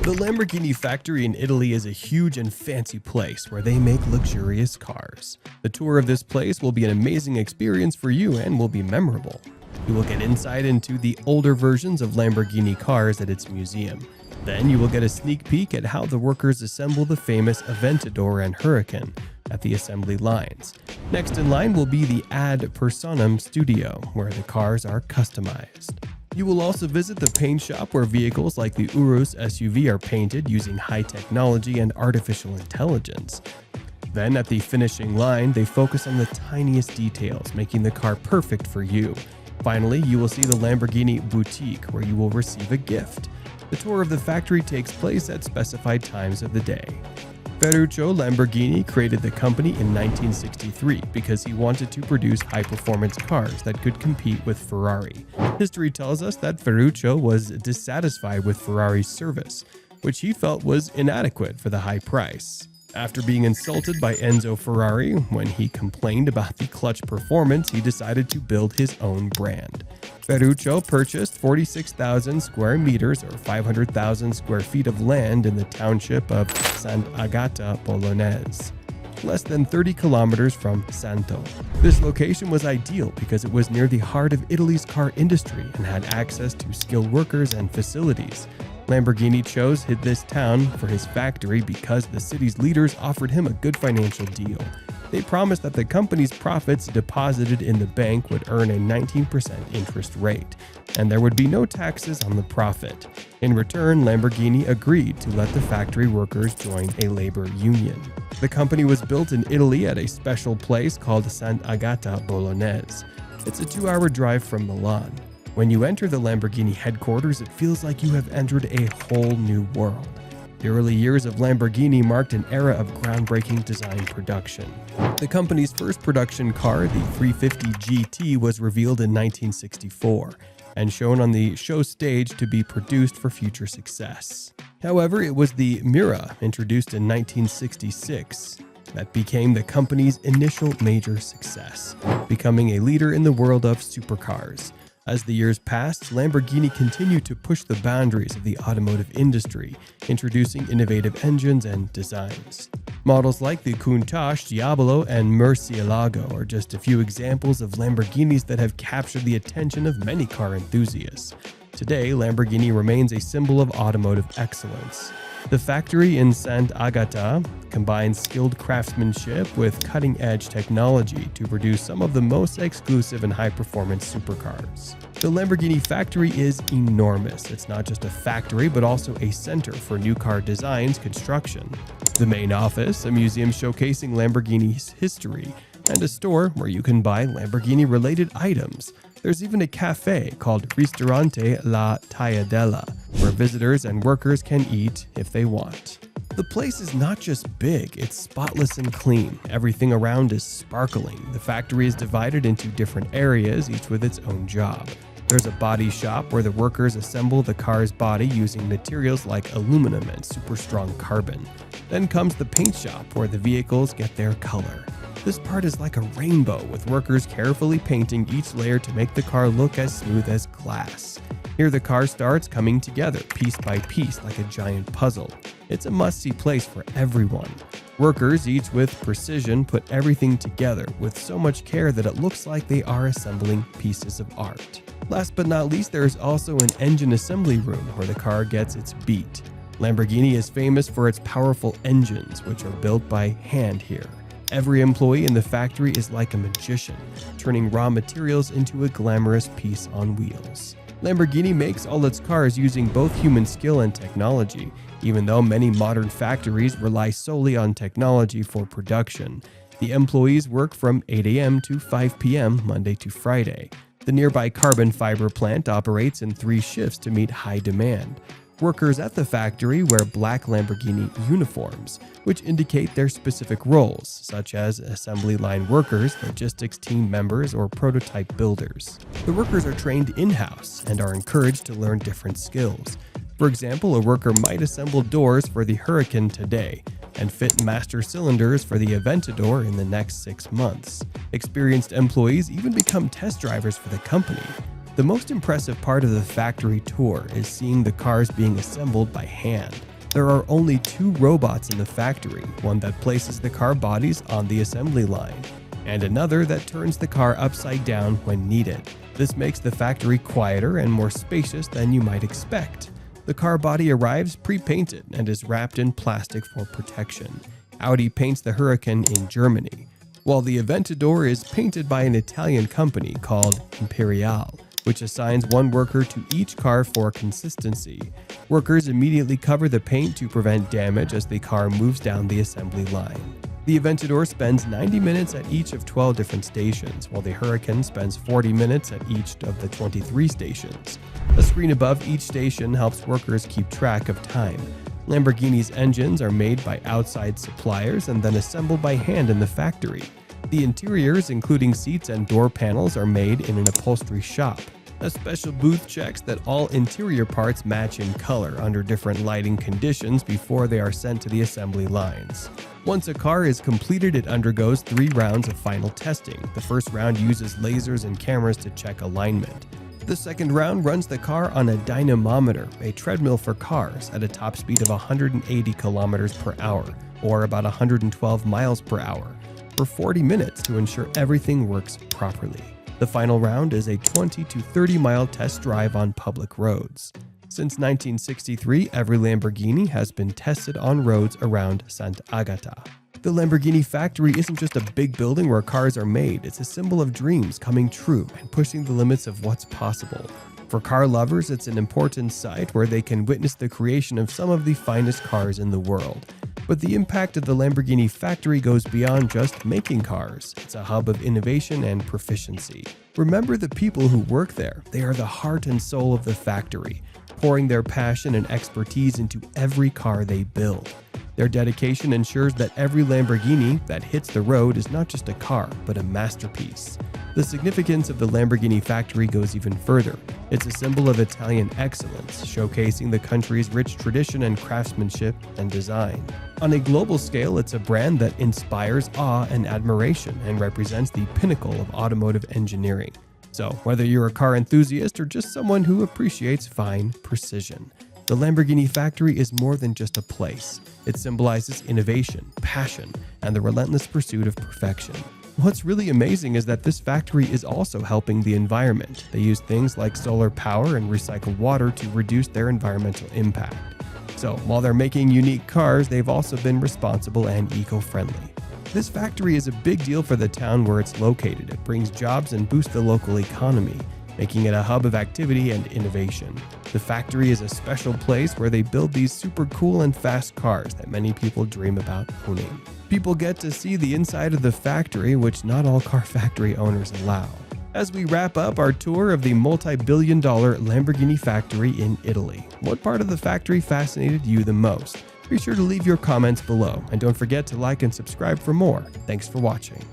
The Lamborghini factory in Italy is a huge and fancy place where they make luxurious cars. The tour of this place will be an amazing experience for you and will be memorable. You will get insight into the older versions of Lamborghini cars at its museum. Then you will get a sneak peek at how the workers assemble the famous Aventador and Huracan at the assembly lines. Next in line will be the Personam Studio, where the cars are customized. You will also visit the paint shop where vehicles like the Urus SUV are painted using high technology and artificial intelligence. Then at the finishing line, they focus on the tiniest details, making the car perfect for you. Finally, you will see the Lamborghini boutique where you will receive a gift. The tour of the factory takes place at specified times of the day. Ferruccio Lamborghini created the company in 1963 because he wanted to produce high-performance cars that could compete with Ferrari. History tells us that Ferruccio was dissatisfied with Ferrari's service, which he felt was inadequate for the high price. After being insulted by Enzo Ferrari when he complained about the clutch performance, he decided to build his own brand. Ferruccio purchased 46,000 square meters or 500,000 square feet of land in the township of Sant'Agata Bolognese, less than 30 kilometers from Santo. This location was ideal because it was near the heart of Italy's car industry and had access to skilled workers and facilities. Lamborghini chose this town for his factory because the city's leaders offered him a good financial deal. They promised that the company's profits deposited in the bank would earn a 19% interest rate, and there would be no taxes on the profit. In return, Lamborghini agreed to let the factory workers join a labor union. The company was built in Italy at a special place called Sant'Agata Bolognese. It's a 2-hour drive from Milan. When you enter the Lamborghini headquarters, it feels like you have entered a whole new world. The early years of Lamborghini marked an era of groundbreaking design production. The company's first production car, the 350 GT, was revealed in 1964 and shown on the show stage to be produced for future success. However, it was the Mira, introduced in 1966, that became the company's initial major success, becoming a leader in the world of supercars. As the years passed, Lamborghini continued to push the boundaries of the automotive industry, introducing innovative engines and designs. Models like the Countach, Diavolo, and Murcielago are just a few examples of Lamborghinis that have captured the attention of many car enthusiasts. Today, Lamborghini remains a symbol of automotive excellence. The factory in Sant'Agata combines skilled craftsmanship with cutting-edge technology to produce some of the most exclusive and high-performance supercars. The Lamborghini factory is enormous. It's not just a factory, but also a center for new car designs construction. The main office, a museum showcasing Lamborghini's history, and a store where you can buy Lamborghini-related items. There's even a cafe called Ristorante La Tagliatella, where visitors and workers can eat if they want. The place is not just big, it's spotless and clean. Everything around is sparkling. The factory is divided into different areas, each with its own job. There's a body shop where the workers assemble the car's body using materials like aluminum and super strong carbon. Then comes the paint shop where the vehicles get their color. This part is like a rainbow, with workers carefully painting each layer to make the car look as smooth as glass. Here the car starts coming together piece by piece like a giant puzzle. It's a must-see place for everyone. Workers, each with precision, put everything together with so much care that it looks like they are assembling pieces of art. Last but not least, there is also an engine assembly room where the car gets its beat. Lamborghini is famous for its powerful engines, which are built by hand here. Every employee in the factory is like a magician, turning raw materials into a glamorous piece on wheels. Lamborghini makes all its cars using both human skill and technology, even though many modern factories rely solely on technology for production. The employees work from 8 a.m. to 5 p.m. Monday to Friday. The nearby carbon fiber plant operates in 3 shifts to meet high demand. Workers at the factory wear black Lamborghini uniforms, which indicate their specific roles, such as assembly line workers, logistics team members, or prototype builders. The workers are trained in-house and are encouraged to learn different skills. For example, a worker might assemble doors for the Huracan today and fit master cylinders for the Aventador in the next 6 months. Experienced employees even become test drivers for the company. The most impressive part of the factory tour is seeing the cars being assembled by hand. There are only 2 robots in the factory, one that places the car bodies on the assembly line, and another that turns the car upside down when needed. This makes the factory quieter and more spacious than you might expect. The car body arrives pre-painted and is wrapped in plastic for protection. Audi paints the Huracan in Germany, while the Aventador is painted by an Italian company called Imperial, which assigns one worker to each car for consistency. Workers immediately cover the paint to prevent damage as the car moves down the assembly line. The Aventador spends 90 minutes at each of 12 different stations, while the Huracan spends 40 minutes at each of the 23 stations. A screen above each station helps workers keep track of time. Lamborghini's engines are made by outside suppliers and then assembled by hand in the factory. The interiors, including seats and door panels, are made in an upholstery shop. A special booth checks that all interior parts match in color under different lighting conditions before they are sent to the assembly lines. Once a car is completed, it undergoes 3 rounds of final testing. The first round uses lasers and cameras to check alignment. The second round runs the car on a dynamometer, a treadmill for cars, at a top speed of 180 kilometers per hour, or about 112 miles per hour, for 40 minutes to ensure everything works properly. The final round is a 20 to 30 mile test drive on public roads. Since 1963, every Lamborghini has been tested on roads around Sant'Agata. The Lamborghini factory isn't just a big building where cars are made, it's a symbol of dreams coming true and pushing the limits of what's possible. For car lovers, it's an important site where they can witness the creation of some of the finest cars in the world. But the impact of the Lamborghini factory goes beyond just making cars. It's a hub of innovation and proficiency. Remember the people who work there. They are the heart and soul of the factory, pouring their passion and expertise into every car they build. Their dedication ensures that every Lamborghini that hits the road is not just a car, but a masterpiece. The significance of the Lamborghini factory goes even further. It's a symbol of Italian excellence, showcasing the country's rich tradition and craftsmanship and design. On a global scale, it's a brand that inspires awe and admiration and represents the pinnacle of automotive engineering. So, whether you're a car enthusiast or just someone who appreciates fine precision, the Lamborghini factory is more than just a place. It symbolizes innovation, passion, and the relentless pursuit of perfection. What's really amazing is that this factory is also helping the environment. They use things like solar power and recycled water to reduce their environmental impact. So, while they're making unique cars, they've also been responsible and eco-friendly. This factory is a big deal for the town where it's located. It brings jobs and boosts the local economy, making it a hub of activity and innovation. The factory is a special place where they build these super cool and fast cars that many people dream about owning. People get to see the inside of the factory, which not all car factory owners allow. As we wrap up our tour of the multi-billion-dollar Lamborghini factory in Italy, what part of the factory fascinated you the most? Be sure to leave your comments below, and don't forget to like and subscribe for more. Thanks for watching.